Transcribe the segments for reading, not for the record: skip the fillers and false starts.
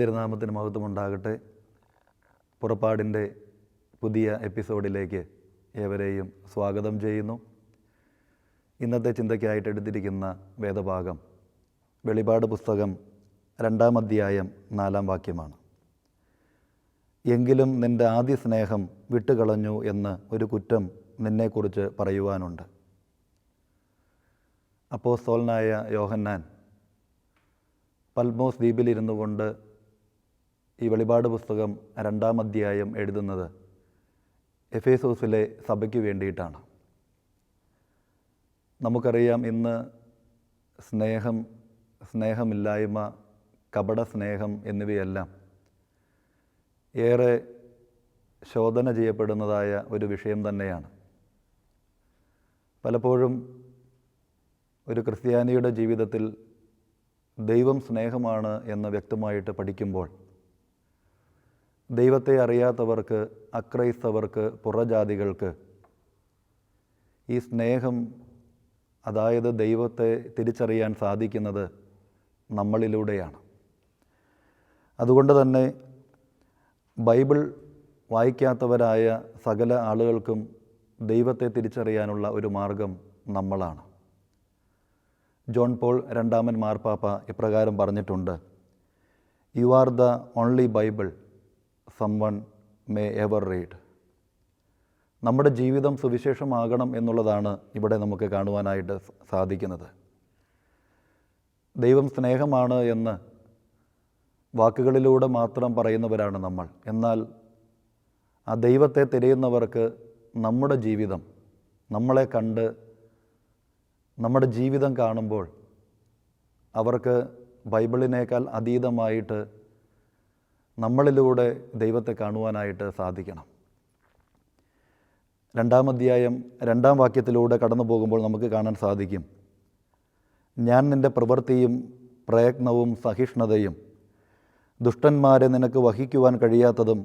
തിരുനാമത്തിന് മഹത്വമുണ്ടാകട്ടെ. പുറപ്പാടിൻ്റെ പുതിയ എപ്പിസോഡിലേക്ക് ഏവരെയും സ്വാഗതം ചെയ്യുന്നു. ഇന്നത്തെ ചിന്തയ്ക്കായിട്ട് എടുത്തിരിക്കുന്ന വേദഭാഗം വെളിപാട് പുസ്തകം 2-ാം അധ്യായം 4-ാം വാക്യമാണ്. എങ്കിലും നിൻ്റെ ആദ്യ സ്നേഹം വിട്ടുകളഞ്ഞു എന്ന് ഒരു കുറ്റം നിന്നെക്കുറിച്ച് പറയുവാനുണ്ട്. അപ്പോസ്തലനായ യോഹന്നാൻ പത്മോസ് ദ്വീപിലിരുന്നു കൊണ്ട് ഈ വെളിപാട് പുസ്തകം 2-ാം അധ്യായം എഴുതുന്നത് എഫേസോസിലെ സഭയ്ക്ക് വേണ്ടിയിട്ടാണ്. നമുക്കറിയാം, ഇന്ന് സ്നേഹം, സ്നേഹമില്ലായ്മ, കപട സ്നേഹം എന്നിവയെല്ലാം ഏറെ ശോധന ചെയ്യപ്പെടുന്നതായ ഒരു വിഷയം തന്നെയാണ്. പലപ്പോഴും ഒരു ക്രിസ്ത്യാനിയുടെ ജീവിതത്തിൽ ദൈവം സ്നേഹമാണ് എന്ന് വ്യക്തമായിട്ട് പഠിക്കുമ്പോൾ ദൈവത്തെ അറിയാത്തവർക്ക്, അക്രൈസ്തവർക്ക്, പുറജാതികൾക്ക് ഈ സ്നേഹം, അതായത് ദൈവത്തെ തിരിച്ചറിയാൻ സാധിക്കുന്നത് നമ്മളിലൂടെയാണ്. അതുകൊണ്ട് തന്നെ ബൈബിൾ വായിക്കാത്തവരായ സകല ആളുകൾക്കും ദൈവത്തെ തിരിച്ചറിയാനുള്ള ഒരു മാർഗം നമ്മളാണ്. ജോൺ പോൾ രണ്ടാമൻ മാർപ്പാപ്പ ഇപ്രകാരം പറഞ്ഞിട്ടുണ്ട്: you are the only Bible someone may ever read. നമ്മുടെ ജീവിതം സുവിശേഷമാകണം എന്നുള്ളതാണ് ഇവിടെ നമുക്ക് കാണുവാനായിട്ട് സാധിക്കുന്നത്. ദൈവം സ്നേഹമാണ് എന്ന് വാക്കുകളിലൂടെ മാത്രം പറയുന്നവരാണ് നമ്മൾ. എന്നാൽ ആ ദൈവത്തെ തിരയുന്നവർക്ക് നമ്മുടെ ജീവിതം, നമ്മളെ കണ്ട് നമ്മുടെ ജീവിതം കാണുമ്പോൾ അവർക്ക് ബൈബിളിനേക്കാൾ അതീതമായിട്ട് നമ്മളിലൂടെ ദൈവത്തെ കാണുവാനായിട്ട് സാധിക്കണം. 2-ാം അധ്യായം 2-ാം വാക്യത്തിലൂടെ കടന്നു പോകുമ്പോൾ നമുക്ക് കാണാൻ സാധിക്കും: ഞാൻ നിൻ്റെ പ്രവൃത്തിയും പ്രയത്നവും സഹിഷ്ണുതയും, ദുഷ്ടന്മാരെ നിനക്ക് വഹിക്കുവാൻ കഴിയാത്തതും,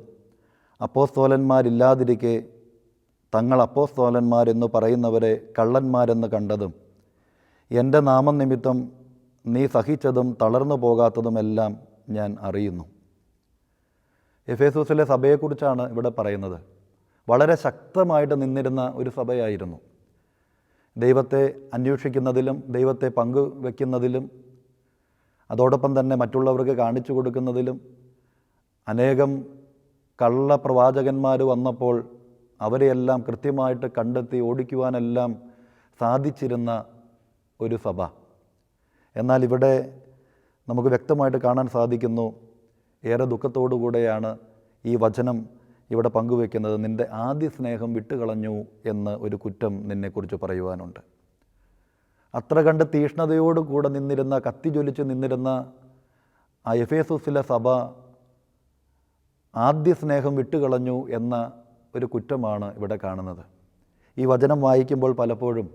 അപ്പോസ്തലന്മാരില്ലാതിരിക്കെ തങ്ങൾ അപ്പോസ്തലന്മാരെന്ന് പറയുന്നവരെ കള്ളന്മാരെന്ന് കണ്ടതും, എൻ്റെ നാമനിമിത്തം നീ സഹിച്ചതും തളർന്നു പോകാത്തതുമെല്ലാം ഞാൻ അറിയുന്നു. എഫേസോസിലെ സഭയെക്കുറിച്ചാണ് ഇവിടെ പറയുന്നത്. വളരെ ശക്തമായിട്ട് നിന്നിരുന്ന ഒരു സഭയായിരുന്നു. ദൈവത്തെ അന്വേഷിക്കുന്നതിലും ദൈവത്തെ പങ്കുവെക്കുന്നതിലും അതോടൊപ്പം തന്നെ മറ്റുള്ളവർക്ക് കാണിച്ചു കൊടുക്കുന്നതിലും അനേകം കള്ളപ്രവാചകന്മാർ വന്നപ്പോൾ അവരെയെല്ലാം കൃത്യമായിട്ട് കണ്ടെത്തി ഓടിക്കുവാനെല്ലാം സാധിച്ചിരുന്ന ഒരു സഭ. എന്നാൽ ഇവിടെ നമുക്ക് വ്യക്തമായിട്ട് കാണാൻ സാധിക്കുന്നു, ഏറെ ദുഃഖത്തോടു കൂടെയാണ് ഈ വചനം ഇവിടെ പങ്കുവെക്കുന്നത്. നിൻ്റെ ആദ്യ സ്നേഹം വിട്ടുകളഞ്ഞു എന്ന് ഒരു കുറ്റം നിന്നെക്കുറിച്ച് പറയുവാനുണ്ട്. അത്ര കണ്ട് തീഷ്ണതയോടുകൂടെ നിന്നിരുന്ന, കത്തിജ്വലിച്ച് നിന്നിരുന്ന ആ എഫേസോസിലെ സഭ ആദ്യ സ്നേഹം വിട്ടുകളഞ്ഞു എന്ന ഒരു കുറ്റമാണ് ഇവിടെ കാണുന്നത്. ഈ വചനം വായിക്കുമ്പോൾ പലപ്പോഴും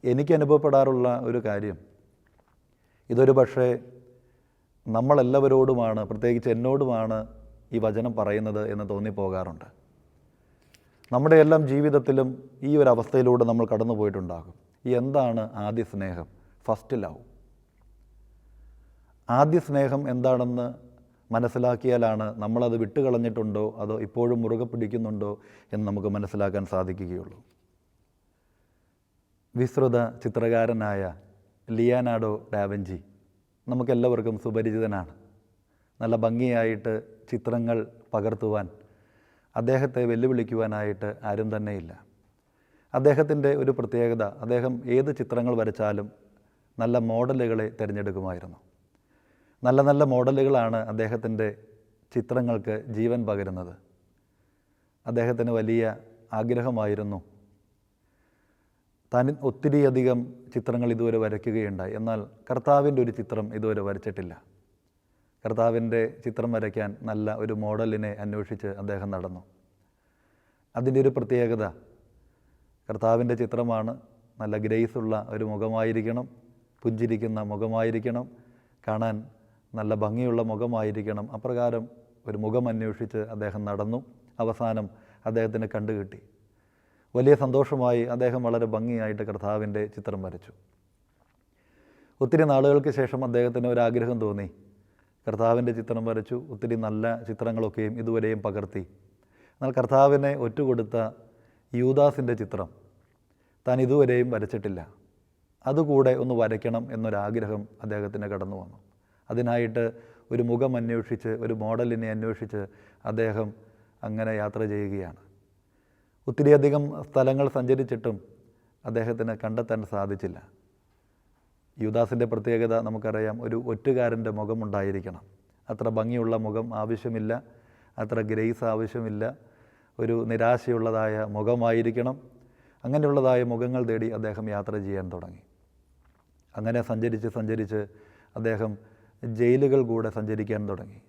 എനിക്ക് അനുഭവപ്പെടാറുള്ള ഒരു കാര്യം, ഇതൊരു പക്ഷേ നമ്മളെല്ലാവരോടുമാണ്, പ്രത്യേകിച്ച് എന്നോടുമാണ് ഈ വചനം പറയുന്നത് എന്ന് തോന്നിപ്പോകാറുണ്ട്. നമ്മുടെ എല്ലാം ജീവിതത്തിലും ഈ ഒരു അവസ്ഥയിലൂടെ നമ്മൾ കടന്നു പോയിട്ടുണ്ടാകും. എന്താണ് ആദ്യ സ്നേഹം? First love. ആദ്യ സ്നേഹം എന്താണെന്ന് മനസ്സിലാക്കിയാലാണ് നമ്മളത് വിട്ടുകളഞ്ഞിട്ടുണ്ടോ അതോ ഇപ്പോഴും മുറുകെ പിടിക്കുന്നുണ്ടോ എന്ന് നമുക്ക് മനസ്സിലാക്കാൻ സാധിക്കുകയുള്ളൂ. വിശ്രുത ചിത്രകാരനായ ലിയനാർഡോ ഡാവിഞ്ചി നമുക്കെല്ലാവർക്കും സുപരിചിതനാണ്. നല്ല ഭംഗിയായിട്ട് ചിത്രങ്ങൾ പകർത്തുവാൻ അദ്ദേഹത്തെ വെല്ലുവിളിക്കുവാനായിട്ട് ആരും തന്നെയില്ല. അദ്ദേഹത്തിൻ്റെ ഒരു പ്രത്യേകത, അദ്ദേഹം ഏത് ചിത്രങ്ങൾ വരച്ചാലും നല്ല മോഡലുകളെ തിരഞ്ഞെടുക്കുമായിരുന്നു. നല്ല നല്ല മോഡലുകളാണ് അദ്ദേഹത്തിൻ്റെ ചിത്രങ്ങൾക്ക് ജീവൻ പകരുന്നത്. അദ്ദേഹത്തിന് വലിയ ആഗ്രഹമായിരുന്നു താൻ ഒത്തിരിയധികം ചിത്രങ്ങൾ ഇതുവരെ വരയ്ക്കുകയുണ്ടായി. എന്നാൽ കർത്താവിൻ്റെ ഒരു ചിത്രം ഇതുവരെ വരച്ചിട്ടില്ല. കർത്താവിൻ്റെ ചിത്രം വരയ്ക്കാൻ നല്ല ഒരു മോഡലിനെ അന്വേഷിച്ച് അദ്ദേഹം നടന്നു. അതിൻ്റെ ഒരു പ്രത്യേകത, കർത്താവിൻ്റെ ചിത്രമാണ്, നല്ല ഗ്രേസുള്ള ഒരു മുഖമായിരിക്കണം, പുഞ്ചിരിക്കുന്ന മുഖമായിരിക്കണം, കാണാൻ നല്ല ഭംഗിയുള്ള മുഖമായിരിക്കണം. അപ്രകാരം ഒരു മുഖം അന്വേഷിച്ച് അദ്ദേഹം നടന്നു. അവസാനം അദ്ദേഹത്തിന് കണ്ടുകിട്ടി. വലിയ സന്തോഷമായി അദ്ദേഹം വളരെ ഭംഗിയായിട്ട് കർത്താവിൻ്റെ ചിത്രം വരച്ചു. ഒത്തിരി നാളുകൾക്ക് ശേഷം അദ്ദേഹത്തിന് ഒരാഗ്രഹം തോന്നി, കർത്താവിൻ്റെ ചിത്രം വരച്ചു. ഒത്തിരി നല്ല ചിത്രങ്ങളൊക്കെയും ഇതുവരെയും പകർത്തി. എന്നാൽ കർത്താവിനെ ഒറ്റുകൊടുത്ത യൂദാസിൻ്റെ ചിത്രം താൻ ഇതുവരെയും വരച്ചിട്ടില്ല. അതുകൂടെ ഒന്ന് വരയ്ക്കണം എന്നൊരാഗ്രഹം അദ്ദേഹത്തിന് കടന്നു വന്നു. അതിനായിട്ട് ഒരു മുഖം അന്വേഷിച്ച്, ഒരു മോഡലിനെ അന്വേഷിച്ച് അദ്ദേഹം അങ്ങനെ യാത്ര ചെയ്യുകയാണ്. ഒത്തിരിയധികം സ്ഥലങ്ങൾ സഞ്ചരിച്ചിട്ടും അദ്ദേഹത്തിന് കണ്ടെത്താൻ സാധിച്ചില്ല. യൂദാസിൻ്റെ പ്രത്യേകത നമുക്കറിയാം, ഒരു ഒറ്റുകാരൻ്റെ മുഖമുണ്ടായിരിക്കണം. അത്ര ഭംഗിയുള്ള മുഖം ആവശ്യമില്ല, അത്ര ഗ്രേസ് ആവശ്യമില്ല, ഒരു നിരാശയുള്ളതായ മുഖമായിരിക്കണം. അങ്ങനെയുള്ളതായ മുഖങ്ങൾ തേടി അദ്ദേഹം യാത്ര ചെയ്യാൻ തുടങ്ങി. അങ്ങനെ സഞ്ചരിച്ച് അദ്ദേഹം ജയിലുകൾ കൂടെ സഞ്ചരിക്കാൻ തുടങ്ങി.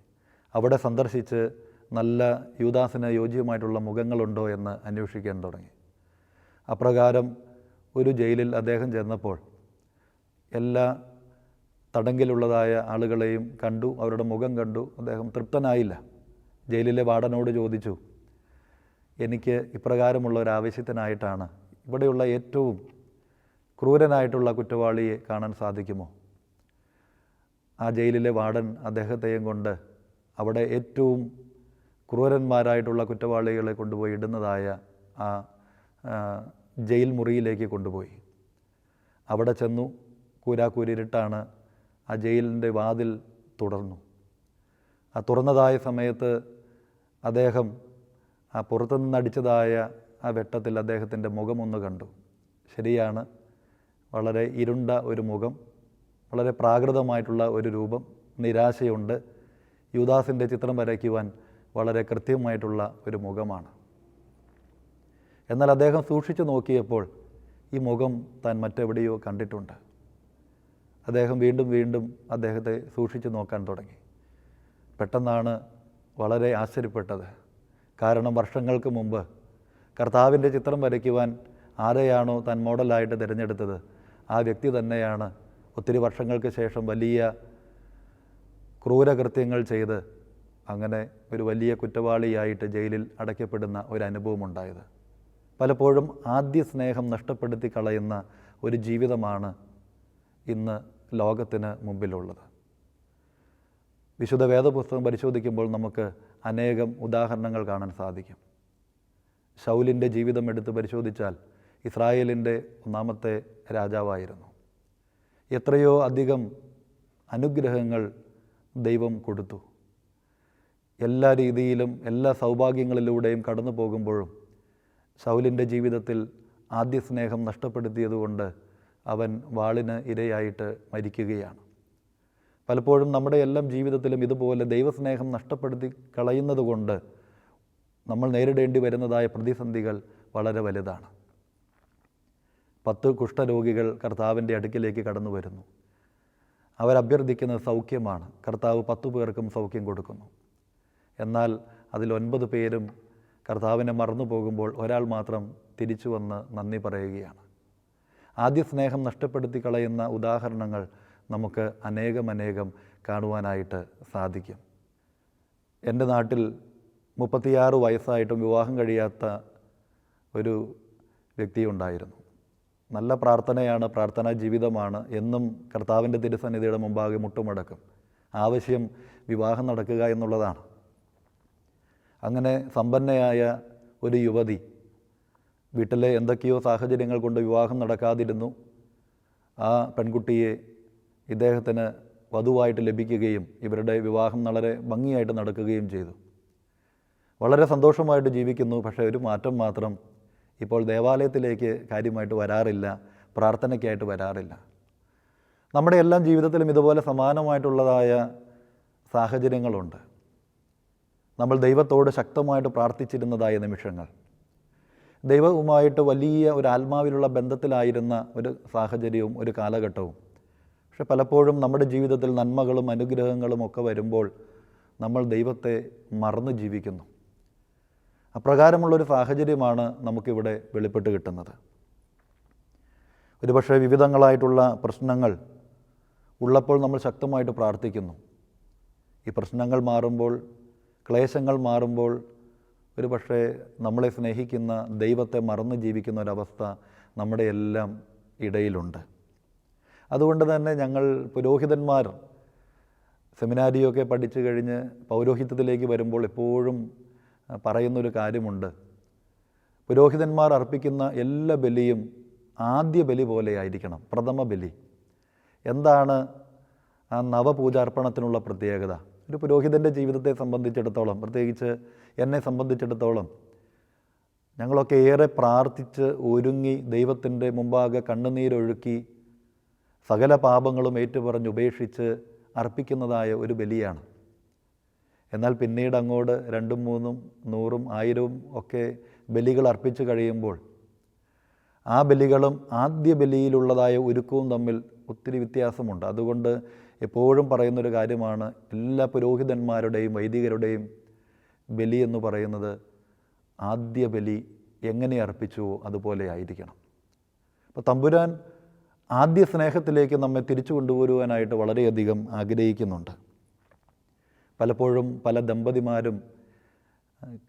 അവിടെ സന്ദർശിച്ച് നല്ല യൂദാസിന് യോജ്യമായിട്ടുള്ള മുഖങ്ങളുണ്ടോ എന്ന് അന്വേഷിക്കാൻ തുടങ്ങി. അപ്രകാരം ഒരു ജയിലിൽ അദ്ദേഹം ചെന്നപ്പോൾ എല്ലാ തടങ്കിലുള്ളതായ ആളുകളെയും കണ്ടു, അവരുടെ മുഖം കണ്ടു. അദ്ദേഹം തൃപ്തനായില്ല. ജയിലിലെ വാർഡനോട് ചോദിച്ചു, എനിക്ക് ഇപ്രകാരമുള്ള ഒരു ആവശ്യത്തിനായിട്ടാണ് ഇവിടെയുള്ള ഏറ്റവും ക്രൂരനായിട്ടുള്ള കുറ്റവാളിയെ കാണാൻ സാധിക്കുമോ? ആ ജയിലിലെ വാർഡൻ അദ്ദേഹത്തെയും കൊണ്ട് അവിടെ ഏറ്റവും ക്രൂരന്മാരായിട്ടുള്ള കുറ്റവാളികളെ കൊണ്ടുപോയി ഇടുന്നതായ ആ ജയിൽ മുറിയിലേക്ക് കൊണ്ടുപോയി. അവിടെ ചെന്നു. കൂരാക്കൂരിട്ടാണ്. ആ ജയിലിൻ്റെ വാതിൽ തുറന്നു. ആ തുറന്നതായ സമയത്ത് അദ്ദേഹം ആ പുറത്തുനിന്ന് അടിച്ചതായ ആ വെട്ടത്തിൽ അദ്ദേഹത്തിൻ്റെ മുഖമൊന്ന് കണ്ടു. ശരിയാണ്, വളരെ ഇരുണ്ട ഒരു മുഖം, വളരെ പ്രാകൃതമായിട്ടുള്ള ഒരു രൂപം, നിരാശയുണ്ട്. യൂദാസിൻ്റെ ചിത്രം വരയ്ക്കുവാൻ വളരെ കൃത്യമായിട്ടുള്ള ഒരു മുഖമാണ്. എന്നാൽ അദ്ദേഹം സൂക്ഷിച്ചു നോക്കിയപ്പോൾ ഈ മുഖം താൻ മറ്റെവിടെയോ കണ്ടിട്ടുണ്ട്. അദ്ദേഹം വീണ്ടും അദ്ദേഹത്തെ സൂക്ഷിച്ചു നോക്കാൻ തുടങ്ങി. പെട്ടെന്നാണ് വളരെ ആശ്ചര്യപ്പെട്ടത്. കാരണം വർഷങ്ങൾക്ക് മുമ്പ് കർത്താവിൻ്റെ ചിത്രം വരയ്ക്കുവാൻ ആരെയാണോ താൻ മോഡലായിട്ട് തിരഞ്ഞെടുത്തത്, ആ വ്യക്തി തന്നെയാണ് ഒത്തിരി വർഷങ്ങൾക്ക് ശേഷം വലിയ ക്രൂരകൃത്യങ്ങൾ ചെയ്ത് അങ്ങനെ ഒരു വലിയ കുറ്റവാളിയായിട്ട് ജയിലിൽ അടയ്ക്കപ്പെടുന്ന ഒരു അനുഭവമുണ്ടായത്. പലപ്പോഴും ആദ്യ സ്നേഹം നഷ്ടപ്പെടുത്തി കളയുന്ന ഒരു ജീവിതമാണ് ഇന്ന് ലോകത്തിന് മുമ്പിലുള്ളത്. വിശുദ്ധ വേദപുസ്തകം പരിശോധിക്കുമ്പോൾ നമുക്ക് അനേകം ഉദാഹരണങ്ങൾ കാണാൻ സാധിക്കും. ശൗലിൻ്റെ ജീവിതം എടുത്ത് പരിശോധിച്ചാൽ ഇസ്രായേലിൻ്റെ ഒന്നാമത്തെ രാജാവായിരുന്നു. എത്രയോ അധികം അനുഗ്രഹങ്ങൾ ദൈവം കൊടുത്തു. എല്ലാ രീതിയിലും എല്ലാ സൗഭാഗ്യങ്ങളിലൂടെയും കടന്നു പോകുമ്പോഴും ശൗലിൻ്റെ ജീവിതത്തിൽ ആദ്യ സ്നേഹം നഷ്ടപ്പെടുത്തിയതുകൊണ്ട് അവൻ വാളിന് ഇരയായിട്ട് മരിക്കുകയാണ്. പലപ്പോഴും നമ്മുടെ എല്ലാം ജീവിതത്തിലും ഇതുപോലെ ദൈവസ്നേഹം നഷ്ടപ്പെടുത്തി കളയുന്നത് കൊണ്ട് നമ്മൾ നേരിടേണ്ടി വരുന്നതായ പ്രതിസന്ധികൾ വളരെ വലുതാണ്. 10 കുഷ്ഠരോഗികൾ കർത്താവിൻ്റെ അടുക്കിലേക്ക് കടന്നു വരുന്നു. അവരഭ്യർത്ഥിക്കുന്നത് സൗഖ്യമാണ്. കർത്താവ് 10 പേർക്കും സൗഖ്യം കൊടുക്കുന്നു. എന്നാൽ അതിൽ 9 പേരും കർത്താവിനെ മറന്നു പോകുമ്പോൾ ഒരാൾ മാത്രം തിരിച്ചു വന്ന് നന്ദി പറയുകയാണ്. ആദ്യ സ്നേഹം നഷ്ടപ്പെടുത്തി കളയുന്ന ഉദാഹരണങ്ങൾ നമുക്ക് അനേകം കാണുവാനായിട്ട് സാധിക്കും. എൻ്റെ നാട്ടിൽ 36 വയസ്സായിട്ടും വിവാഹം കഴിയാത്ത ഒരു വ്യക്തിയുണ്ടായിരുന്നു. നല്ല പ്രാർത്ഥനയാണ്, പ്രാർത്ഥനാ ജീവിതമാണ്. എന്നും കർത്താവിൻ്റെ തിരുസന്നിധിയുടെ മുമ്പാകെ മുട്ടുമടക്കും. ആവശ്യം വിവാഹം നടക്കുക എന്നുള്ളതാണ്. അങ്ങനെ സമ്പന്നയായ ഒരു യുവതി വീട്ടിലെ എന്തൊക്കെയോ സാഹചര്യങ്ങൾ കൊണ്ട് വിവാഹം നടക്കാതിരുന്നു. ആ പെൺകുട്ടിയെ ഇദ്ദേഹത്തിന് വധുവായിട്ട് ലഭിക്കുകയും ഇവരുടെ വിവാഹം വളരെ ഭംഗിയായിട്ട് നടക്കുകയും ചെയ്തു. വളരെ സന്തോഷമായിട്ട് ജീവിക്കുന്നു. പക്ഷേ ഒരു മാറ്റം മാത്രം, ഇപ്പോൾ ദേവാലയത്തിലേക്ക് കാര്യമായിട്ട് വരാറില്ല, പ്രാർത്ഥനയ്ക്കായിട്ട് വരാറില്ല. നമ്മുടെ എല്ലാം ജീവിതത്തിലും ഇതുപോലെ സമാനമായിട്ടുള്ളതായ സാഹചര്യങ്ങളുണ്ട്. നമ്മൾ ദൈവത്തോട് ശക്തമായിട്ട് പ്രാർത്ഥിച്ചിരുന്നതായ നിമിഷങ്ങൾ, ദൈവവുമായിട്ട് വലിയ ഒരു ആത്മാവിലുള്ള ബന്ധത്തിലായിരുന്ന ഒരു സാഹചര്യവും ഒരു കാലഘട്ടവും. പക്ഷെ പലപ്പോഴും നമ്മുടെ ജീവിതത്തിൽ നന്മകളും അനുഗ്രഹങ്ങളും ഒക്കെ വരുമ്പോൾ നമ്മൾ ദൈവത്തെ മറന്നു ജീവിക്കുന്നു. അപ്രകാരമുള്ളൊരു സാഹചര്യമാണ് നമുക്കിവിടെ വെളിപ്പെട്ട് കിട്ടുന്നത്. ഒരുപക്ഷെ വിവിധങ്ങളായിട്ടുള്ള പ്രശ്നങ്ങൾ ഉള്ളപ്പോൾ നമ്മൾ ശക്തമായിട്ട് പ്രാർത്ഥിക്കുന്നു. ഈ പ്രശ്നങ്ങൾ മാറുമ്പോൾ, ക്ലേശങ്ങൾ മാറുമ്പോൾ ഒരുപക്ഷെ നമ്മളെ സ്നേഹിക്കുന്ന ദൈവത്തെ മറന്നു ജീവിക്കുന്ന ഒരവസ്ഥ നമ്മുടെ എല്ലാം ഇടയിലുണ്ട്. അതുകൊണ്ട് തന്നെ ഞങ്ങൾ പുരോഹിതന്മാർ സെമിനാരിയൊക്കെ പഠിച്ചു കഴിഞ്ഞ് പൗരോഹിത്യത്തിലേക്ക് വരുമ്പോൾ എപ്പോഴും പറയുന്നൊരു കാര്യമുണ്ട്. പുരോഹിതന്മാർ അർപ്പിക്കുന്ന എല്ലാ ബലിയും ആദ്യ ബലി പോലെ ആയിരിക്കണം, പ്രഥമ ബലി. എന്താണ് ആ നവപൂജാർപ്പണത്തിനുള്ള പ്രത്യേകത? ഒരു പുരോഹിതൻ്റെ ജീവിതത്തെ സംബന്ധിച്ചിടത്തോളം, പ്രത്യേകിച്ച് എന്നെ സംബന്ധിച്ചിടത്തോളം, ഞങ്ങളൊക്കെ ഏറെ പ്രാർത്ഥിച്ച് ഒരുങ്ങി ദൈവത്തിൻ്റെ മുമ്പാകെ കണ്ണുനീരൊഴുക്കി സകല പാപങ്ങളും ഏറ്റുപറഞ്ഞ് ഉപേക്ഷിച്ച് അർപ്പിക്കുന്നതായ ഒരു ബലിയാണ്. എന്നാൽ പിന്നീട് അങ്ങോട്ട് 2, 3, 100, 1000 ഒക്കെ ബലികൾ അർപ്പിച്ച് കഴിയുമ്പോൾ ആ ബലികളും ആദ്യ ബലിയിലുള്ളതായ ഒരുക്കവും തമ്മിൽ ഒത്തിരി വ്യത്യാസമുണ്ട്. അതുകൊണ്ട് എപ്പോഴും പറയുന്നൊരു കാര്യമാണ്, എല്ലാ പുരോഹിതന്മാരുടെയും വൈദികരുടെയും ബലി എന്ന് പറയുന്നത് ആദ്യ ബലി എങ്ങനെ അർപ്പിച്ചുവോ അതുപോലെ ആയിരിക്കണം. അപ്പോൾ തമ്പുരാൻ ആദ്യ സ്നേഹത്തിലേക്ക് നമ്മെ തിരിച്ചു കൊണ്ടുവരുവാനായിട്ട് വളരെയധികം ആഗ്രഹിക്കുന്നുണ്ട്. പലപ്പോഴും പല ദമ്പതിമാരും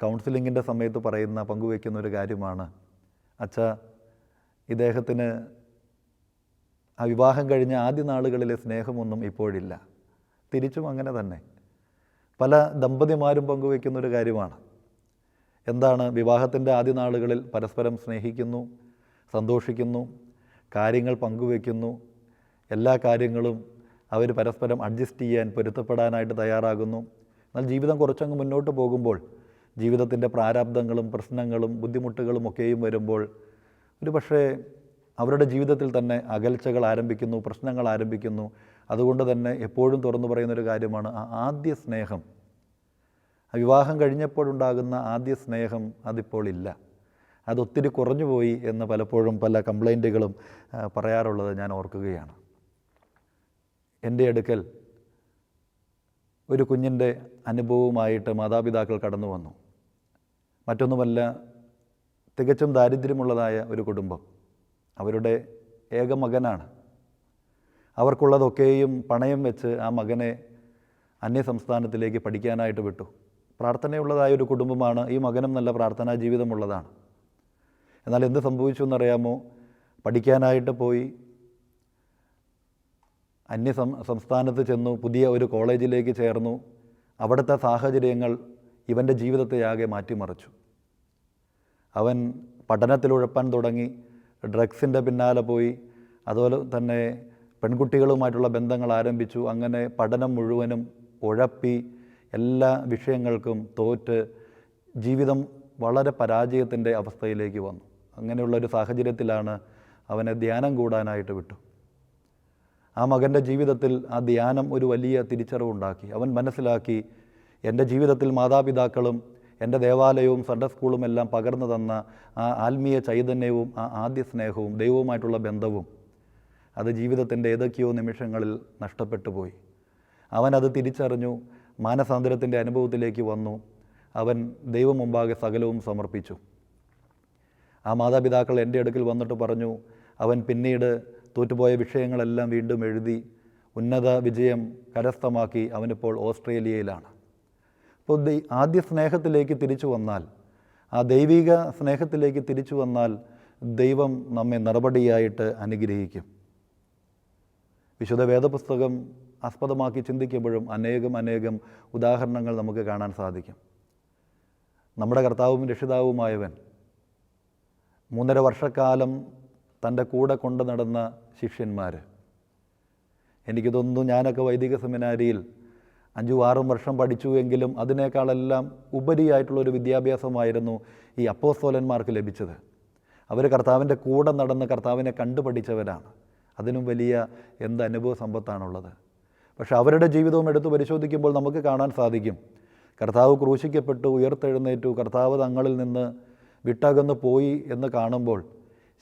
കൗൺസിലിങ്ങിൻ്റെ സമയത്ത് പങ്കുവയ്ക്കുന്ന ഒരു കാര്യമാണ്, അച്ഛാ, ഇദ്ദേഹത്തിന് ആ വിവാഹം കഴിഞ്ഞ ആദ്യ നാളുകളിലെ സ്നേഹമൊന്നും ഇപ്പോഴില്ല. തിരിച്ചും അങ്ങനെ തന്നെ പല ദമ്പതിമാരും പങ്കുവയ്ക്കുന്നൊരു കാര്യമാണ്. എന്താണ്? വിവാഹത്തിൻ്റെ ആദ്യ നാളുകളിൽ പരസ്പരം സ്നേഹിക്കുന്നു, സന്തോഷിക്കുന്നു, കാര്യങ്ങൾ പങ്കുവയ്ക്കുന്നു, എല്ലാ കാര്യങ്ങളും അവർ പരസ്പരം അഡ്ജസ്റ്റ് ചെയ്യാൻ, പൊരുത്തപ്പെടാനായിട്ട് തയ്യാറാകുന്നു. എന്നാൽ ജീവിതം കുറച്ചങ്ങ് മുന്നോട്ട് പോകുമ്പോൾ ജീവിതത്തിൻ്റെ പ്രാരാബ്ദങ്ങളും പ്രശ്നങ്ങളും ബുദ്ധിമുട്ടുകളും ഒക്കെയും വരുമ്പോൾ ഒരു പക്ഷേ അവരുടെ ജീവിതത്തിൽ തന്നെ അകൽച്ചകൾ ആരംഭിക്കുന്നു, പ്രശ്നങ്ങൾ ആരംഭിക്കുന്നു. അതുകൊണ്ട് തന്നെ എപ്പോഴും തുറന്നു പറയുന്നൊരു കാര്യമാണ് ആ ആദ്യ സ്നേഹം. വിവാഹം കഴിഞ്ഞപ്പോഴുണ്ടാകുന്ന ആദ്യ സ്നേഹം അതിപ്പോൾ ഇല്ല, അതൊത്തിരി കുറഞ്ഞുപോയി എന്ന് പലപ്പോഴും പല കംപ്ലൈൻറ്റുകളും പറയാറുള്ളത് ഞാൻ ഓർക്കുകയാണ്. എൻ്റെ അടുക്കൽ ഒരു കുഞ്ഞിൻ്റെ അനുഭവവുമായിട്ട് മാതാപിതാക്കൾ കടന്നു വന്നു. മറ്റൊന്നുമല്ല, തികച്ചും ദാരിദ്ര്യമുള്ളതായ ഒരു കുടുംബം. അവരുടെ ഏക മകനാണ്. അവർക്കുള്ളതൊക്കെയും പണയം വെച്ച് ആ മകനെ അന്യസംസ്ഥാനത്തിലേക്ക് പഠിക്കാനായിട്ട് വിട്ടു. പ്രാർത്ഥനയുള്ളതായ ഒരു കുടുംബമാണ്. ഈ മകനും നല്ല പ്രാർത്ഥനാ ജീവിതമുള്ളതാണ്. എന്നാൽ എന്ത് സംഭവിച്ചു എന്നറിയാമോ? പഠിക്കാനായിട്ട് പോയി, സംസ്ഥാനത്ത് ചെന്നു, പുതിയ ഒരു കോളേജിലേക്ക് ചേർന്നു. അവിടുത്തെ സാഹചര്യങ്ങൾ ഇവൻ്റെ ജീവിതത്തെയാകെ മാറ്റിമറിച്ചു. അവൻ പഠനത്തിലുഴപ്പാൻ തുടങ്ങി, ഡ്രഗ്സിൻ്റെ പിന്നാലെ പോയി, അതുപോലെ തന്നെ പെൺകുട്ടികളുമായിട്ടുള്ള ബന്ധങ്ങൾ ആരംഭിച്ചു. അങ്ങനെ പഠനം മുഴുവനും ഉഴപ്പി, എല്ലാ വിഷയങ്ങൾക്കും തോറ്റ് ജീവിതം വളരെ പരാജയത്തിൻ്റെ അവസ്ഥയിലേക്ക് വന്നു. അങ്ങനെയുള്ളൊരു സാഹചര്യത്തിലാണ് അവനെ ധ്യാനം കൂടാനായിട്ട് വിട്ടു. ആ മകൻ്റെ ജീവിതത്തിൽ ആ ധ്യാനം ഒരു വലിയ തിരിച്ചറിവുണ്ടാക്കി. അവൻ മനസ്സിലാക്കി, എൻ്റെ ജീവിതത്തിൽ മാതാപിതാക്കളും എൻ്റെ ദേവാലയവും സൺഡേ സ്കൂളും എല്ലാം പകർന്നു തന്ന ആ ആത്മീയ ചൈതന്യവും ആ ആദ്യ സ്നേഹവും ദൈവവുമായിട്ടുള്ള ബന്ധവും അത് ജീവിതത്തിൻ്റെ ഏതൊക്കെയോ നിമിഷങ്ങളിൽ നഷ്ടപ്പെട്ടു പോയി. അവനത് തിരിച്ചറിഞ്ഞു, മാനസാന്തരത്തിൻ്റെ അനുഭവത്തിലേക്ക് വന്നു. അവൻ ദൈവം മുമ്പാകെ സകലവും സമർപ്പിച്ചു. ആ മാതാപിതാക്കൾ എൻ്റെ അടുക്കൽ വന്നിട്ട് പറഞ്ഞു, അവൻ പിന്നീട് തോറ്റുപോയ വിഷയങ്ങളെല്ലാം വീണ്ടും എഴുതി ഉന്നത വിജയം കരസ്ഥമാക്കി. അവനിപ്പോൾ ഓസ്ട്രേലിയയിലാണ്. അപ്പോൾ ആദ്യ സ്നേഹത്തിലേക്ക് തിരിച്ചു വന്നാൽ, ആ ദൈവിക സ്നേഹത്തിലേക്ക് തിരിച്ചു വന്നാൽ ദൈവം നമ്മെ നടപടിയായിട്ട് അനുഗ്രഹിക്കും. വിശുദ്ധ വേദപുസ്തകം ആസ്പദമാക്കി ചിന്തിക്കുമ്പോഴും അനേകം ഉദാഹരണങ്ങൾ നമുക്ക് കാണാൻ സാധിക്കും. നമ്മുടെ കർത്താവും രക്ഷിതാവുമായവൻ 3.5 വർഷക്കാലം തൻ്റെ കൂടെ കൊണ്ടു നടന്ന ശിഷ്യന്മാർ, എനിക്ക് തോന്നുന്നു ഞാനൊക്കെ വൈദിക സെമിനാരിയിൽ 5-6 വർഷം പഠിച്ചു എങ്കിലും അതിനേക്കാളെല്ലാം ഉപരിയായിട്ടുള്ളൊരു വിദ്യാഭ്യാസമായിരുന്നു ഈ അപ്പോസ്തലന്മാർക്ക് ലഭിച്ചത്. അവർ കർത്താവിൻ്റെ കൂടെ നടന്ന് കർത്താവിനെ കണ്ടുപഠിച്ചവരാണ്. അതിനും വലിയ എന്ത് അനുഭവ സമ്പത്താണുള്ളത്. പക്ഷെ അവരുടെ ജീവിതവും എടുത്ത് പരിശോധിക്കുമ്പോൾ നമുക്ക് കാണാൻ സാധിക്കും, കർത്താവ് ക്രൂശിക്കപ്പെട്ടു, ഉയർത്തെഴുന്നേറ്റു, കർത്താവ് തങ്ങളിൽ നിന്ന് വിട്ടകന്ന് പോയി എന്ന് കാണുമ്പോൾ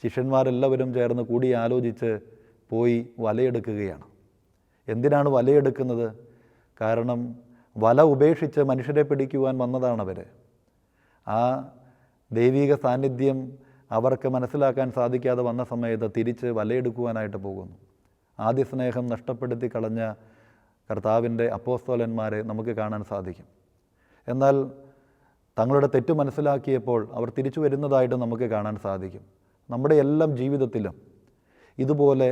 ശിഷ്യന്മാരെല്ലാവരും ചേർന്ന് കൂടി ആലോചിച്ച് പോയി വലയെടുക്കുകയാണ്. എന്തിനാണ് വലയെടുക്കുന്നത്? കാരണം വല ഉപേക്ഷിച്ച് മനുഷ്യരെ പിടിക്കുവാൻ വന്നതാണവർ. ആ ദൈവിക സാന്നിധ്യം അവർക്ക് മനസ്സിലാക്കാൻ സാധിക്കാതെ വന്ന സമയത്ത് തിരിച്ച് വലയെടുക്കുവാനായിട്ട് പോകുന്നു. ആദ്യ സ്നേഹം നഷ്ടപ്പെടുത്തി കളഞ്ഞ കർത്താവിൻ്റെ അപ്പോസ്തലന്മാരെ നമുക്ക് കാണാൻ സാധിക്കും. എന്നാൽ തങ്ങളുടെ തെറ്റ് മനസ്സിലാക്കിയപ്പോൾ അവർ തിരിച്ചു വരുന്നതായിട്ട് നമുക്ക് കാണാൻ സാധിക്കും. നമ്മുടെ എല്ലാം ജീവിതത്തിലും ഇതുപോലെ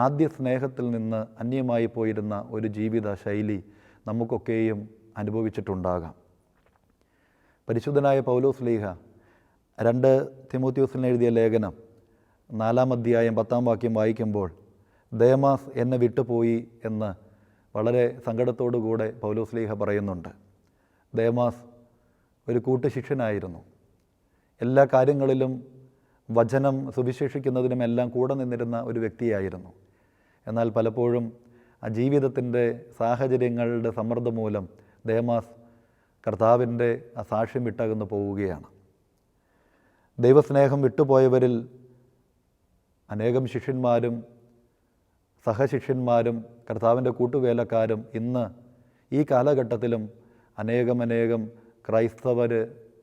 ആദ്യ സ്നേഹത്തിൽ നിന്ന് അന്യമായി പോയിരുന്ന ഒരു ജീവിത ശൈലി നമുക്കൊക്കെയും അനുഭവിച്ചിട്ടുണ്ടാകാം. പരിശുദ്ധനായ പൗലോസ് ലീഹ 2 തിമോത്തിയോസിന് എഴുതിയ ലേഖനം 4-ാം അധ്യായം 10-ാം വാക്യം വായിക്കുമ്പോൾ ദേമാസ് എന്നെ വിട്ടുപോയി എന്ന് വളരെ സങ്കടത്തോടുകൂടെ പൗലോസ് ലീഹ പറയുന്നുണ്ട്. ദേമാസ് ഒരു കൂട്ടുശിഷ്യനായിരുന്നു. എല്ലാ കാര്യങ്ങളിലും വചനം സുവിശേഷിക്കുന്നതിനുമെല്ലാം കൂടെ നിന്നിരുന്ന ഒരു വ്യക്തിയായിരുന്നു. എന്നാൽ പലപ്പോഴും ആ ജീവിതത്തിൻ്റെ സാഹചര്യങ്ങളുടെ സമ്മർദ്ദം മൂലം ദേമാസ് കർത്താവിൻ്റെ ആ സാക്ഷ്യം വിട്ടകന്ന് പോവുകയാണ്. ദൈവസ്നേഹം വിട്ടുപോയവരിൽ അനേകം ശിഷ്യന്മാരും സഹശിഷ്യന്മാരും കർത്താവിൻ്റെ കൂട്ടുവേലക്കാരും ഇന്ന് ഈ കാലഘട്ടത്തിലും അനേകം ക്രൈസ്തവർ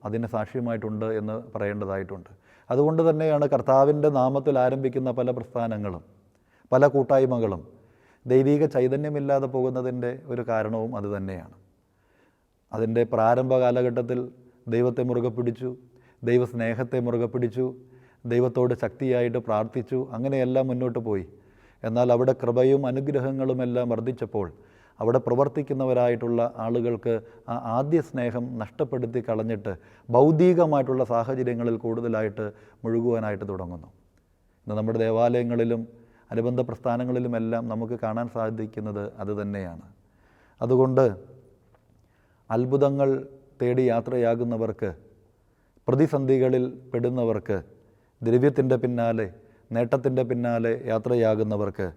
അതിന് സാക്ഷ്യമായിട്ടുണ്ട് എന്ന് പറയേണ്ടതായിട്ടുണ്ട്. അതുകൊണ്ട് തന്നെയാണ് കർത്താവിൻ്റെ നാമത്തിൽ ആരംഭിക്കുന്ന പല പ്രസ്ഥാനങ്ങളും പല കൂട്ടായ്മകളും ദൈവിക ചൈതന്യമില്ലാതെ പോകുന്നതിൻ്റെ ഒരു കാരണവും അതുതന്നെയാണ്. അതിൻ്റെ പ്രാരംഭ കാലഘട്ടത്തിൽ ദൈവത്തെ മുറുകെ പിടിച്ചു, ദൈവസ്നേഹത്തെ മുറുകെ പിടിച്ചു, ദൈവത്തോട് ശക്തിയായിട്ട് പ്രാർത്ഥിച്ചു, അങ്ങനെയെല്ലാം മുന്നോട്ട് പോയി. എന്നാൽ അവിടെ കൃപയും അനുഗ്രഹങ്ങളുമെല്ലാം വർദ്ധിച്ചപ്പോൾ അവിടെ പ്രവർത്തിക്കുന്നവരായിട്ടുള്ള ആളുകൾക്ക് ആ ആദ്യ സ്നേഹം നഷ്ടപ്പെടുത്തി കളഞ്ഞിട്ട് ഭൗതികമായിട്ടുള്ള സാഹചര്യങ്ങളിൽ കൂടുതലായിട്ട് മുഴുകുവാനായിട്ട് തുടങ്ങുന്നു. ഇന്ന് നമ്മുടെ ദേവാലയങ്ങളിലും അനുബന്ധ പ്രസ്ഥാനങ്ങളിലുമെല്ലാം നമുക്ക് കാണാൻ സാധിക്കുന്നത് അതുതന്നെയാണ്. അതുകൊണ്ട് അത്ഭുതങ്ങൾ തേടി യാത്രയാകുന്നവർക്ക്, പ്രതിസന്ധികളിൽ പെടുന്നവർക്ക്, ദ്രവ്യത്തിൻ്റെ പിന്നാലെ, നേട്ടത്തിൻ്റെ പിന്നാലെ യാത്രയാകുന്നവർക്ക്,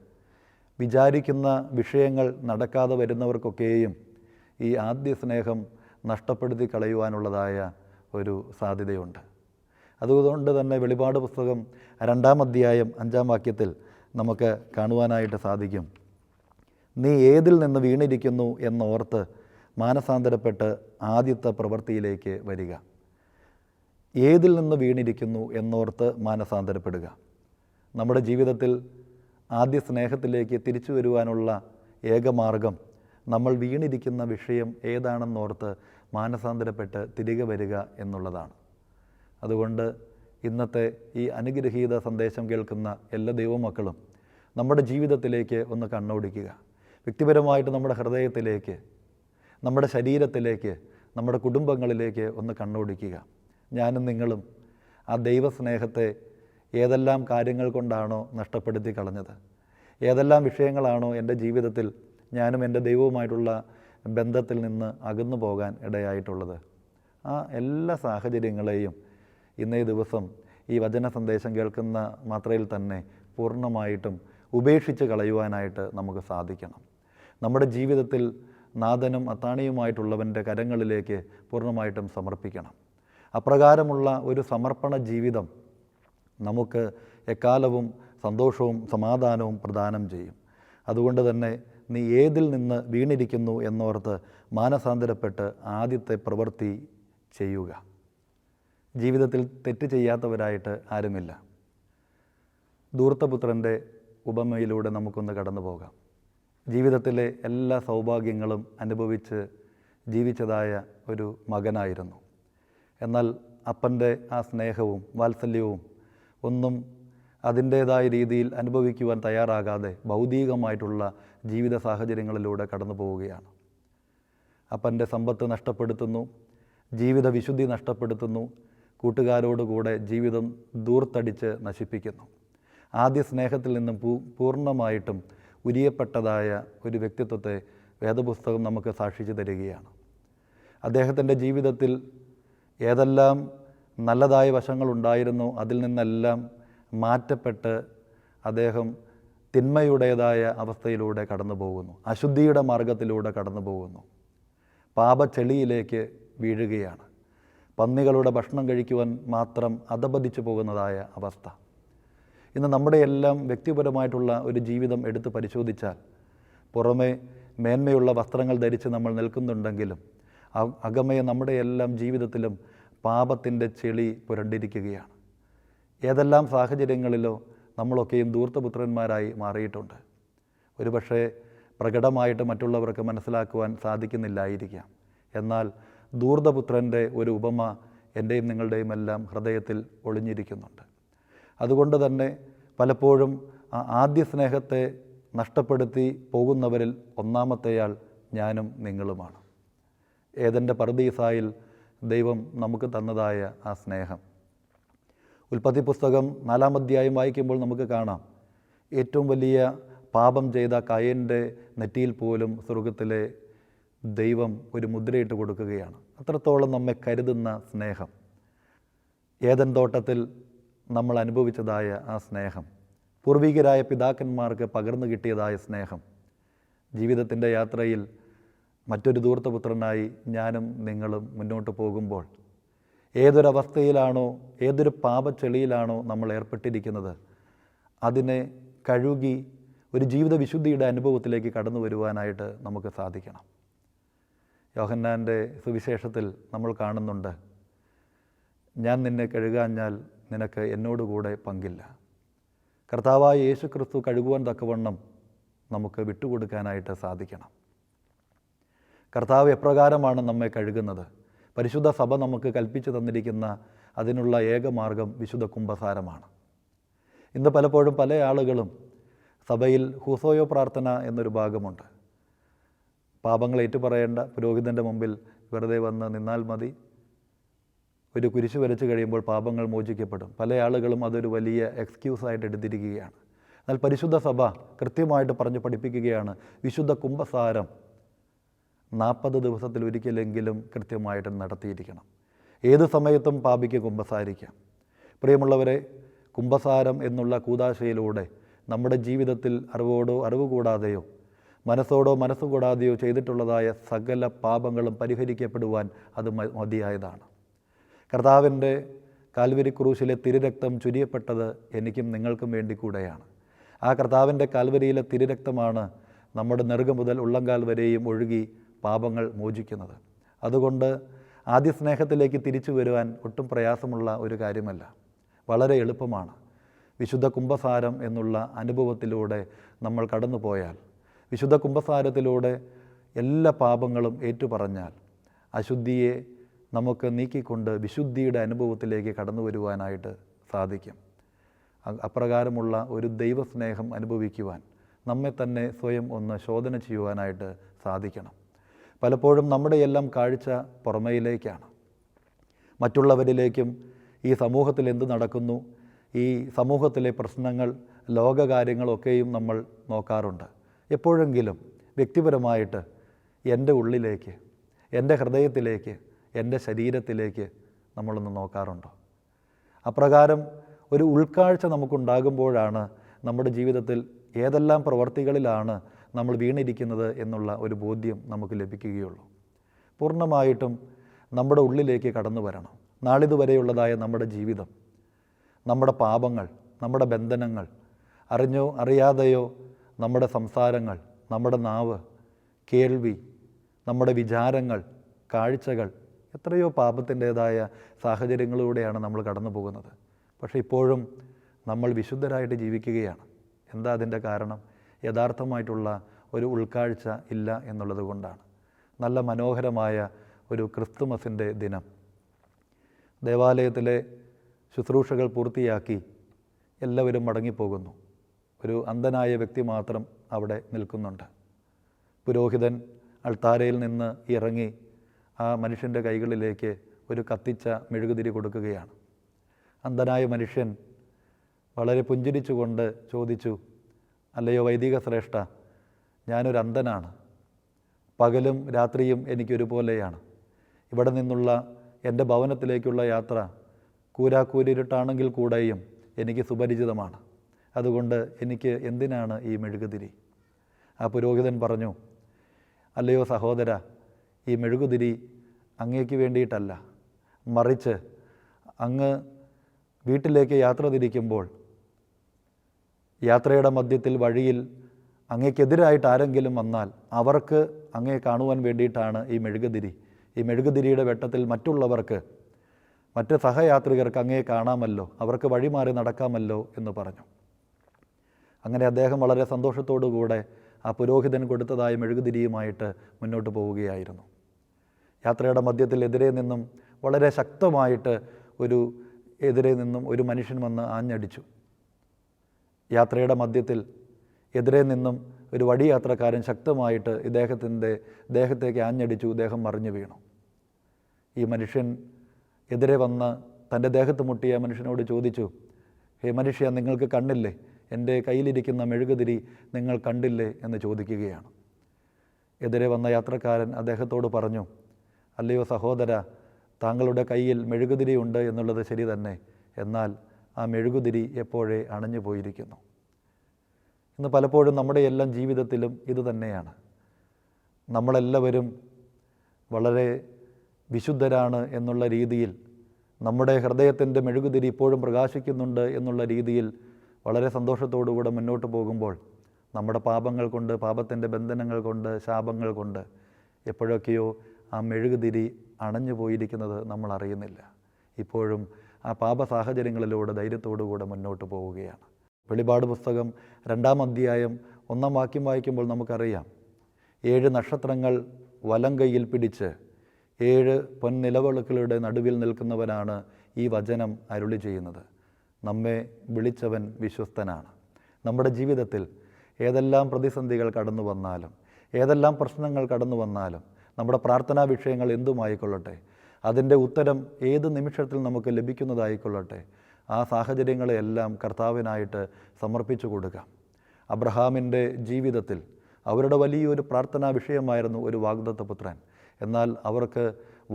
വിചാരിക്കുന്ന വിഷയങ്ങൾ നടക്കാതെ വരുന്നവർക്കൊക്കെയും ഈ ആദ്യ സ്നേഹം നഷ്ടപ്പെടുത്തി കളയുവാനുള്ളതായ ഒരു സാധ്യതയുണ്ട്. അതുകൊണ്ട് തന്നെ വെളിപാട് പുസ്തകം 2-ാം അധ്യായം 5-ാം വാക്യത്തിൽ നമുക്ക് കാണുവാനായിട്ട് സാധിക്കും. നീ ഏതിൽ നിന്ന് വീണിരിക്കുന്നു എന്നോർത്ത് മാനസാന്തരപ്പെട്ട് ആദ്യത്തെ പ്രവൃത്തിയിലേക്ക് വരിക. ഏതിൽ നിന്ന് വീണിരിക്കുന്നു എന്നോർത്ത് മാനസാന്തരപ്പെടുക. നമ്മുടെ ജീവിതത്തിൽ ആദ്യ സ്നേഹത്തിലേക്ക് തിരിച്ചു വരുവാനുള്ള ഏകമാർഗം നമ്മൾ വീണിരിക്കുന്ന വിഷയം ഏതാണെന്നോർത്ത് മാനസാന്തരപ്പെട്ട് തിരികെ വരിക എന്നുള്ളതാണ്. അതുകൊണ്ട് ഇന്നത്തെ ഈ അനുഗ്രഹീത സന്ദേശം കേൾക്കുന്ന എല്ലാ ദൈവമക്കളും നമ്മുടെ ജീവിതത്തിലേക്ക് ഒന്ന് കണ്ണോടിക്കുക. വ്യക്തിപരമായിട്ട് നമ്മുടെ ഹൃദയത്തിലേക്ക്, നമ്മുടെ ശരീരത്തിലേക്ക്, നമ്മുടെ കുടുംബങ്ങളിലേക്ക് ഒന്ന് കണ്ണോടിക്കുക. ഞാനും നിങ്ങളും ആ ദൈവസ്നേഹത്തെ ഏതെല്ലാം കാര്യങ്ങൾ കൊണ്ടാണോ നഷ്ടപ്പെടുത്തി കളഞ്ഞത്, ഏതെല്ലാം വിഷയങ്ങളാണോ എൻ്റെ ജീവിതത്തിൽ ഞാനും എൻ്റെ ദൈവവുമായിട്ടുള്ള ബന്ധത്തിൽ നിന്ന് അകന്നു പോകാൻ ഇടയായിട്ടുള്ളത്, ആ എല്ലാ സാഹചര്യങ്ങളെയും ഇന്നേ ദിവസം ഈ വചന സന്ദേശം കേൾക്കുന്ന മാത്രയിൽ തന്നെ പൂർണ്ണമായിട്ടും ഉപേക്ഷിച്ച് കളയുവാനായിട്ട് നമുക്ക് സാധിക്കണം. നമ്മുടെ ജീവിതത്തിൽ നാഥനും അത്താണിയുമായിട്ടുള്ളവൻ്റെ കരങ്ങളിലേക്ക് പൂർണ്ണമായിട്ടും സമർപ്പിക്കണം. അപ്രകാരമുള്ള ഒരു സമർപ്പണ ജീവിതം നമുക്ക് എക്കാലവും സന്തോഷവും സമാധാനവും പ്രദാനം ചെയ്യും. അതുകൊണ്ട് തന്നെ നീ ഏതിൽ നിന്ന് വീണിരിക്കുന്നു എന്നോർത്ത് മാനസാന്തരപ്പെട്ട് ആദ്യത്തെ പ്രവൃത്തി ചെയ്യുക. ജീവിതത്തിൽ തെറ്റ് ചെയ്യാത്തവരായിട്ട് ആരുമില്ല. ധൂർത്തപുത്രൻ്റെ ഉപമയിലൂടെ നമുക്കൊന്ന് കടന്നു പോകാം. ജീവിതത്തിലെ എല്ലാ സൗഭാഗ്യങ്ങളും അനുഭവിച്ച് ജീവിച്ചതായ ഒരു മകനായിരുന്നു. എന്നാൽ അപ്പൻ്റെ ആ സ്നേഹവും വാത്സല്യവും ഒന്നും അതിൻ്റേതായ രീതിയിൽ അനുഭവിക്കുവാൻ തയ്യാറാകാതെ ഭൗതികമായിട്ടുള്ള ജീവിത സാഹചര്യങ്ങളിലൂടെ കടന്നു പോവുകയാണ്. അപ്പൻ്റെ സമ്പത്ത് നഷ്ടപ്പെടുത്തുന്നു, ജീവിത വിശുദ്ധി നഷ്ടപ്പെടുത്തുന്നു, കൂട്ടുകാരോടുകൂടെ ജീവിതം ദൂർത്തടിച്ച് നശിപ്പിക്കുന്നു. ആദ്യ സ്നേഹത്തിൽ നിന്നും പൂർണ്ണമായിട്ടും ഉരിയപ്പെട്ടതായ ഒരു വ്യക്തിത്വത്തെ വേദപുസ്തകം നമുക്ക് സാക്ഷിച്ചു തരികയാണ്. അദ്ദേഹത്തിൻ്റെ ജീവിതത്തിൽ ഏതെല്ലാം നല്ലതായ വശങ്ങളുണ്ടായിരുന്നോ അതിൽ നിന്നെല്ലാം മാറ്റപ്പെട്ട് അദ്ദേഹം തിന്മയുടേതായ അവസ്ഥയിലൂടെ കടന്നു പോകുന്നു, അശുദ്ധിയുടെ മാർഗത്തിലൂടെ കടന്നു പോകുന്നു, പാപച്ചെളിയിലേക്ക് വീഴുകയാണ്. പന്നികളുടെ ഭക്ഷണം കഴിക്കുവാൻ മാത്രം അധപതിച്ചു പോകുന്നതായ അവസ്ഥ. ഇന്ന് നമ്മുടെ എല്ലാം വ്യക്തിപരമായിട്ടുള്ള ഒരു ജീവിതം എടുത്ത് പരിശോധിച്ചാൽ പുറമേ മേന്മയുള്ള വസ്ത്രങ്ങൾ ധരിച്ച് നമ്മൾ നിൽക്കുന്നുണ്ടെങ്കിലും അകമേ നമ്മുടെ എല്ലാം ജീവിതത്തിലും പാപത്തിൻ്റെ ചെളി പുരണ്ടിരിക്കുകയാണ്. ഏതെല്ലാം സാഹചര്യങ്ങളിലോ നമ്മളൊക്കെയും ധൂർത്തപുത്രന്മാരായി മാറിയിട്ടുണ്ട്. ഒരുപക്ഷെ പ്രകടമായിട്ട് മറ്റുള്ളവർക്ക് മനസ്സിലാക്കുവാൻ സാധിക്കുന്നില്ലായിരിക്കാം. എന്നാൽ ധൂർത്തപുത്രൻ്റെ ഒരു ഉപമ എൻ്റെയും നിങ്ങളുടെയും എല്ലാം ഹൃദയത്തിൽ ഒളിഞ്ഞിരിക്കുന്നുണ്ട്. അതുകൊണ്ട് തന്നെ പലപ്പോഴും ആ ആദ്യ സ്നേഹത്തെ നഷ്ടപ്പെടുത്തി പോകുന്നവരിൽ ഒന്നാമത്തെയാൾ ഞാനും നിങ്ങളുമാണ്. ഏദൻ്റെ പറുദീസായിൽ ദൈവം നമുക്ക് തന്നതായ ആ സ്നേഹം. ഉൽപ്പത്തി പുസ്തകം 4-ാം അധ്യായം വായിക്കുമ്പോൾ നമുക്ക് കാണാം, ഏറ്റവും വലിയ പാപം ചെയ്ത കയൻ്റെ നെറ്റിയിൽ പോലും സ്വർഗത്തിലെ ദൈവം ഒരു മുദ്രയിട്ട് കൊടുക്കുകയാണ്. അത്രത്തോളം നമ്മെ കരുതുന്ന സ്നേഹം. ഏദൻ തോട്ടത്തിൽ നമ്മൾ അനുഭവിച്ചതായ ആ സ്നേഹം, പൂർവികരായ പിതാക്കന്മാർക്ക് പകർന്നു കിട്ടിയതായ സ്നേഹം, ജീവിതത്തിൻ്റെ യാത്രയിൽ മറ്റൊരു ധൂർത്തപുത്രനായി ഞാനും നിങ്ങളും മുന്നോട്ട് പോകുമ്പോൾ ഏതൊരവസ്ഥയിലാണോ, ഏതൊരു പാപച്ചെളിയിലാണോ നമ്മൾ ഏർപ്പെട്ടിരിക്കുന്നത്, അതിനെ കഴുകി ഒരു ജീവിത വിശുദ്ധിയുടെ അനുഭവത്തിലേക്ക് കടന്നു വരുവാനായിട്ട് നമുക്ക് സാധിക്കണം. യോഹന്നാൻ്റെ സുവിശേഷത്തിൽ നമ്മൾ കാണുന്നുണ്ട്, ഞാൻ നിന്നെ കഴുകാഞ്ഞാൽ നിനക്ക് എന്നോടുകൂടെ പങ്കില്ല. കർത്താവായ യേശു ക്രിസ്തു കഴുകുവാൻ തക്കവണ്ണം നമുക്ക് വിട്ടുകൊടുക്കാനായിട്ട് സാധിക്കണം. കർത്താവ് എപ്രകാരമാണ് നമ്മെ കഴുകുന്നത്? പരിശുദ്ധ സഭ നമുക്ക് കൽപ്പിച്ചു തന്നിരിക്കുന്ന അതിനുള്ള ഏകമാർഗം വിശുദ്ധ കുമ്പസാരമാണ്. ഇന്ന് പലപ്പോഴും പല ആളുകളും സഭയിൽ ഹൂസോയോ പ്രാർത്ഥന എന്നൊരു ഭാഗമുണ്ട്. പാപങ്ങൾ ഏറ്റുപറയേണ്ട പുരോഹിതൻ്റെ മുമ്പിൽ വെറുതെ വന്ന് നിന്നാൽ മതി, ഒരു കുരിശ് വരച്ച് കഴിയുമ്പോൾ പാപങ്ങൾ മോചിക്കപ്പെടും. പല ആളുകളും അതൊരു വലിയ എക്സ്ക്യൂസായിട്ട് എടുത്തിരിക്കുകയാണ്. എന്നാൽ പരിശുദ്ധ സഭ കൃത്യമായിട്ട് പറഞ്ഞു പഠിപ്പിക്കുകയാണ്, വിശുദ്ധ കുമ്പസാരം 40 ദിവസത്തിൽ ഒരിക്കലെങ്കിലും കൃത്യമായിട്ട് നടത്തിയിരിക്കണം. ഏത് സമയത്തും പാപിക്ക് കുമ്പസാരിക്കാം. പ്രിയമുള്ളവരെ, കുമ്പസാരം എന്നുള്ള കൂദാശയിലൂടെ നമ്മുടെ ജീവിതത്തിൽ അറിവോടോ അറിവ് കൂടാതെയോ മനസ്സോടോ മനസ്സ് കൂടാതെയോ ചെയ്തിട്ടുള്ളതായ സകല പാപങ്ങളും പരിഹരിക്കപ്പെടുവാൻ അത് മതിയായതാണ്. കർത്താവിൻ്റെ കാൽവരി ക്രൂശിലെ തിരുരക്തം ചുരിയപ്പെട്ടത് എനിക്കും നിങ്ങൾക്കും വേണ്ടി കൂടെയാണ്. ആ കർത്താവിൻ്റെ കാൽവരിയിലെ തിരുരക്തമാണ് നമ്മുടെ നെറുക മുതൽ ഉള്ളംകാൽ വരെയും ഒഴുകി പാപങ്ങൾ മോചിക്കുന്നത്. അതുകൊണ്ട് ആദ്യ സ്നേഹത്തിലേക്ക് തിരിച്ചു വരുവാൻ ഒട്ടും പ്രയാസമുള്ള ഒരു കാര്യമല്ല, വളരെ എളുപ്പമാണ്. വിശുദ്ധ കുമ്പസാരം എന്നുള്ള അനുഭവത്തിലൂടെ നമ്മൾ കടന്നു പോയാൽ, വിശുദ്ധ കുമ്പസാരത്തിലൂടെ എല്ലാ പാപങ്ങളും ഏറ്റുപറഞ്ഞാൽ, അശുദ്ധിയെ നമുക്ക് നീക്കിക്കൊണ്ട് വിശുദ്ധിയുടെ അനുഭവത്തിലേക്ക് കടന്നു വരുവാനായിട്ട് സാധിക്കും. അപ്രകാരമുള്ള ഒരു ദൈവസ്നേഹം അനുഭവിക്കുവാൻ നമ്മെ തന്നെ സ്വയം ഒന്ന് ശോധന ചെയ്യുവാനായിട്ട് സാധിക്കണം. പലപ്പോഴും നമ്മുടെ എല്ലാം കാഴ്ച പുറമേയിലേക്കാണ്. മറ്റുള്ളവരിലേക്കും ഈ സമൂഹത്തിൽ എന്ത് നടക്കുന്നു, ഈ സമൂഹത്തിലെ പ്രശ്നങ്ങൾ, ലോകകാര്യങ്ങളൊക്കെയും നമ്മൾ നോക്കാറുണ്ട്. എപ്പോഴെങ്കിലും വ്യക്തിപരമായിട്ട് എൻ്റെ ഉള്ളിലേക്ക്, എൻ്റെ ഹൃദയത്തിലേക്ക്, എൻ്റെ ശരീരത്തിലേക്ക് നമ്മളൊന്ന് നോക്കാറുണ്ടോ? അപ്രകാരം ഒരു ഉൾക്കാഴ്ച നമുക്കുണ്ടാകുമ്പോഴാണ് നമ്മുടെ ജീവിതത്തിൽ ഏതെല്ലാം പ്രവർത്തികളിലാണ് നമ്മൾ വീണിരിക്കുന്നത് എന്നുള്ള ഒരു ബോധ്യം നമുക്ക് ലഭിക്കുകയുള്ളൂ. പൂർണ്ണമായിട്ടും നമ്മുടെ ഉള്ളിലേക്ക് കടന്നു വരണം. നാളിതുവരെയുള്ളതായ നമ്മുടെ ജീവിതം, നമ്മുടെ പാപങ്ങൾ, നമ്മുടെ ബന്ധനങ്ങൾ, അറിഞ്ഞോ അറിയാതെയോ നമ്മുടെ സംസാരങ്ങൾ, നമ്മുടെ നാവ്, കേൾവി, നമ്മുടെ വിചാരങ്ങൾ, കാഴ്ചകൾ, എത്രയോ പാപത്തിൻ്റേതായ സാഹചര്യങ്ങളിലൂടെയാണ് നമ്മൾ കടന്നു പോകുന്നത്. പക്ഷേ ഇപ്പോഴും നമ്മൾ വിശുദ്ധരായിട്ട് ജീവിക്കുകയാണ്. എന്താ അതിൻ്റെ കാരണം? യഥാർത്ഥമായിട്ടുള്ള ഒരു ഉൾക്കാഴ്ച ഇല്ല എന്നുള്ളത് കൊണ്ടാണ്. നല്ല മനോഹരമായ ഒരു ക്രിസ്തുമസിൻ്റെ ദിനം, ദേവാലയത്തിലെ ശുശ്രൂഷകൾ പൂർത്തിയാക്കി എല്ലാവരും മടങ്ങിപ്പോകുന്നു. ഒരു അന്ധനായ വ്യക്തി മാത്രം അവിടെ നിൽക്കുന്നുണ്ട്. പുരോഹിതൻ അൾത്താരയിൽ നിന്ന് ഇറങ്ങി ആ മനുഷ്യൻ്റെ കൈകളിലേക്ക് ഒരു കത്തിച്ച മെഴുകുതിരി കൊടുക്കുകയാണ്. അന്ധനായ മനുഷ്യൻ വളരെ പുഞ്ചിരിച്ചുകൊണ്ട് ചോദിച്ചു, അല്ലയോ വൈദിക ശ്രേഷ്ഠ, ഞാനൊരു അന്ധനാണ്, പകലും രാത്രിയും എനിക്കൊരുപോലെയാണ്. ഇവിടെ നിന്നുള്ള എൻ്റെ ഭവനത്തിലേക്കുള്ള യാത്ര കൂരാക്കൂരിരുട്ടാണെങ്കിൽ കൂടെയും എനിക്ക് സുപരിചിതമാണ്. അതുകൊണ്ട് എനിക്ക് എന്തിനാണ് ഈ മെഴുകുതിരി? ആ പുരോഹിതൻ പറഞ്ഞു, അല്ലയോ സഹോദര, ഈ മെഴുകുതിരി അങ്ങേക്ക് വേണ്ടിയിട്ടല്ല, മറിച്ച് അങ്ങ് വീട്ടിലേക്ക് യാത്ര തിരിക്കുമ്പോൾ യാത്രയുടെ മധ്യത്തിൽ വഴിയിൽ അങ്ങേക്കെതിരായിട്ട് ആരെങ്കിലും വന്നാൽ അവർക്ക് അങ്ങയെ കാണുവാൻ വേണ്ടിയിട്ടാണ് ഈ മെഴുകുതിരി. ഈ മെഴുകുതിരിയുടെ വെട്ടത്തിൽ മറ്റുള്ളവർക്ക്, മറ്റ് സഹയാത്രികർക്ക് അങ്ങയെ കാണാമല്ലോ, അവർക്ക് വഴിമാറി നടക്കാമല്ലോ എന്ന് പറഞ്ഞു. അങ്ങനെ അദ്ദേഹം വളരെ സന്തോഷത്തോടുകൂടെ ആ പുരോഹിതൻ കൊടുത്തതായ മെഴുകുതിരിയുമായിട്ട് മുന്നോട്ട് പോവുകയായിരുന്നു. യാത്രയുടെ മധ്യത്തിൽ എതിരെ നിന്നും വളരെ ശക്തമായിട്ട് എതിരെ നിന്നും ഒരു മനുഷ്യൻ വന്ന് ആഞ്ഞടിച്ചു. യാത്രയുടെ മധ്യത്തിൽ എതിരെ നിന്നും ഒരു വഴിയാത്രക്കാരൻ ശക്തമായിട്ട് ഇദ്ദേഹത്തിൻ്റെ ദേഹത്തേക്ക് ആഞ്ഞടിച്ചു. ഇദ്ദേഹം മറിഞ്ഞു വീണു. ഈ മനുഷ്യൻ എതിരെ വന്ന് തൻ്റെ ദേഹത്ത് മുട്ടിയ മനുഷ്യനോട് ചോദിച്ചു, ഹേ മനുഷ്യ, നിങ്ങൾക്ക് കണ്ണില്ലേ? എൻ്റെ കയ്യിലിരിക്കുന്ന മെഴുകുതിരി നിങ്ങൾ കണ്ടില്ലേ എന്ന് ചോദിക്കുകയാണ്. എതിരെ വന്ന യാത്രക്കാരൻ അദ്ദേഹത്തോട് പറഞ്ഞു, അല്ലയോ സഹോദര, താങ്കളുടെ കയ്യിൽ മെഴുകുതിരി ഉണ്ട് എന്നുള്ളത് ശരി തന്നെ, എന്നാൽ ആ മെഴുകുതിരി എപ്പോഴേ അണഞ്ഞു പോയിരിക്കുന്നു. ഇന്ന് പലപ്പോഴും നമ്മുടെ എല്ലാം ജീവിതത്തിലും ഇത് തന്നെയാണ്. നമ്മളെല്ലാവരും വളരെ വിശുദ്ധരാണ് എന്നുള്ള രീതിയിൽ, നമ്മുടെ ഹൃദയത്തിൻ്റെ മെഴുകുതിരി ഇപ്പോഴും പ്രകാശിക്കുന്നുണ്ട് എന്നുള്ള രീതിയിൽ വളരെ സന്തോഷത്തോടുകൂടെ മുന്നോട്ട് പോകുമ്പോൾ നമ്മുടെ പാപങ്ങൾ കൊണ്ട്, പാപത്തിൻ്റെ ബന്ധനങ്ങൾ കൊണ്ട്, ശാപങ്ങൾ കൊണ്ട് എപ്പോഴൊക്കെയോ ആ മെഴുകുതിരി അണഞ്ഞു പോയിരിക്കുന്നത് നമ്മൾ അറിയുന്നില്ല. ഇപ്പോഴും ആ പാപ സാഹചര്യങ്ങളിലൂടെ ധൈര്യത്തോടുകൂടെ മുന്നോട്ട് പോവുകയാണ്. വെളിപാട് പുസ്തകം 2-ാം അധ്യായം 1-ാം വാക്യം വായിക്കുമ്പോൾ നമുക്കറിയാം, 7 നക്ഷത്രങ്ങൾ വലം കൈയിൽ പിടിച്ച് 7 പൊൻനിലവിളക്കുകളുടെ നടുവിൽ നിൽക്കുന്നവനാണ് ഈ വചനം അരുളി ചെയ്യുന്നത്. നമ്മെ വിളിച്ചവൻ വിശ്വസ്തനാണ്. നമ്മുടെ ജീവിതത്തിൽ ഏതെല്ലാം പ്രതിസന്ധികൾ കടന്നു വന്നാലും, ഏതെല്ലാം പ്രശ്നങ്ങൾ കടന്നു വന്നാലും, നമ്മുടെ പ്രാർത്ഥനാ വിഷയങ്ങൾ എന്തുമായിക്കൊള്ളട്ടെ, അതിൻ്റെ ഉത്തരം ഏത് നിമിഷത്തിൽ നമുക്ക് ലഭിക്കുന്നതായിക്കൊള്ളട്ടെ, ആ സാഹചര്യങ്ങളെയെല്ലാം കർത്താവിനായിട്ട് സമർപ്പിച്ചു കൊടുക്കാം. അബ്രഹാമിൻ്റെ ജീവിതത്തിൽ അവരുടെ വലിയൊരു പ്രാർത്ഥനാ വിഷയമായിരുന്നു ഒരു വാഗ്ദത്തപുത്രൻ. എന്നാൽ അവർക്ക്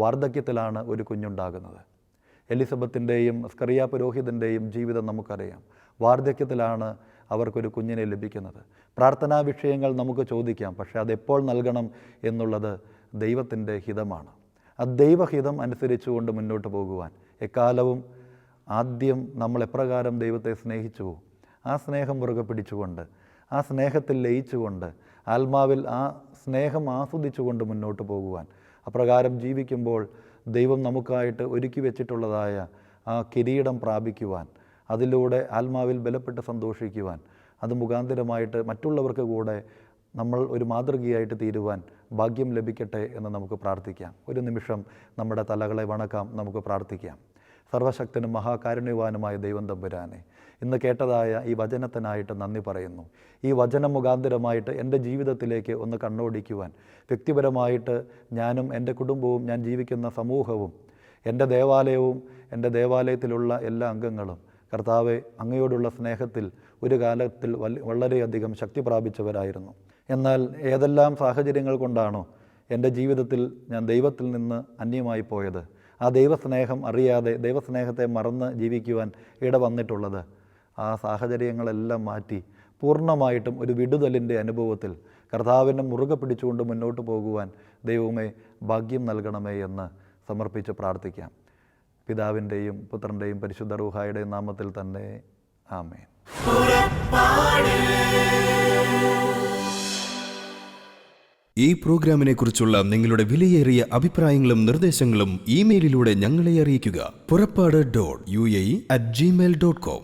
വാർദ്ധക്യത്തിലാണ് ഒരു കുഞ്ഞുണ്ടാകുന്നത്. എലിസബത്തിൻ്റെയും സ്കറിയ പുരോഹിതൻ്റെയും ജീവിതം നമുക്കറിയാം. വാർദ്ധക്യത്തിലാണ് അവർക്കൊരു കുഞ്ഞിനെ ലഭിക്കുന്നത്. പ്രാർത്ഥനാ വിഷയങ്ങൾ നമുക്ക് ചോദിക്കാം, പക്ഷേ അതെപ്പോൾ നൽകണം എന്നുള്ളത് ദൈവത്തിൻ്റെ ഹിതമാണ്. ആ ദൈവഹിതം അനുസരിച്ചുകൊണ്ട് മുന്നോട്ട് പോകുവാൻ എക്കാലവും ആദ്യം നമ്മൾ എപ്രകാരം ദൈവത്തെ സ്നേഹിച്ചുവോ ആ സ്നേഹം മുറുകെ പിടിച്ചുകൊണ്ട്, ആ സ്നേഹത്തിൽ ലയിച്ചുകൊണ്ട്, ആത്മാവിൽ ആ സ്നേഹം ആസ്വദിച്ചുകൊണ്ട് മുന്നോട്ട് പോകുവാൻ, അപ്രകാരം ജീവിക്കുമ്പോൾ ദൈവം നമുക്കായിട്ട് ഒരുക്കി വെച്ചിട്ടുള്ളതായ ആ കിരീടം പ്രാപിക്കുവാൻ, അതിലൂടെ ആത്മാവിൽ ബലപ്പെട്ട് സന്തോഷിക്കുവാൻ, അത് മുഖാന്തരമായിട്ട് മറ്റുള്ളവർക്ക് കൂടെ നമ്മൾ ഒരു മാതൃകയായിട്ട് തീരുവാൻ ഭാഗ്യം ലഭിക്കട്ടെ എന്ന് നമുക്ക് പ്രാർത്ഥിക്കാം. ഒരു നിമിഷം നമ്മുടെ തലകളെ വണക്കാം, നമുക്ക് പ്രാർത്ഥിക്കാം. സർവശക്തനും മഹാകാരുണ്യവാനുമായ ദൈവം തമ്പുരാനെ, ഇന്ന് കേട്ടതായ ഈ വചനത്തിനായിട്ട് നന്ദി പറയുന്നു. ഈ വചനം മുഖാന്തരമായിട്ട് എൻ്റെ ജീവിതത്തിലേക്ക് ഒന്ന് കണ്ണോടിക്കുവാൻ, വ്യക്തിപരമായിട്ട് ഞാനും എൻ്റെ കുടുംബവും, ഞാൻ ജീവിക്കുന്ന സമൂഹവും, എൻ്റെ ദേവാലയവും, എൻ്റെ ദേവാലയത്തിലുള്ള എല്ലാ അംഗങ്ങളും കർത്താവെ അങ്ങയോടുള്ള സ്നേഹത്തിൽ ഒരു കാലത്തിൽ വളരെയധികം ശക്തി പ്രാപിച്ചവരായിരുന്നു. എന്നാൽ ഏതെല്ലാം സാഹചര്യങ്ങൾ കൊണ്ടാണോ എൻ്റെ ജീവിതത്തിൽ ഞാൻ ദൈവത്തിൽ നിന്ന് അന്യമായി പോയത്, ആ ദൈവസ്നേഹം അറിയാതെ ദൈവസ്നേഹത്തെ മറന്ന് ജീവിക്കുവാൻ ഇടവന്നിട്ടുള്ളത്, ആ സാഹചര്യങ്ങളെല്ലാം മാറ്റി പൂർണ്ണമായിട്ടും ഒരു വിടുതലിൻ്റെ അനുഭവത്തിൽ കർത്താവിനെ മുറുകെ പിടിച്ചുകൊണ്ട് മുന്നോട്ട് പോകുവാൻ ദൈവമേ ഭാഗ്യം നൽകണമേ എന്ന് സമർപ്പിച്ച് പ്രാർത്ഥിക്കാം. പിതാവിൻ്റെയും പുത്രൻ്റെയും പരിശുദ്ധ റൂഹായുടെയും നാമത്തിൽ തന്നെ ആമേൻ. ഈ പ്രോഗ്രാമിനെ കുറിച്ചുള്ള നിങ്ങളുടെ വിലയേറിയ അഭിപ്രായങ്ങളും നിർദ്ദേശങ്ങളും ഇമെയിലിലൂടെ ഞങ്ങളെ അറിയിക്കുക. പുറപ്പാട്.ua@gmail.com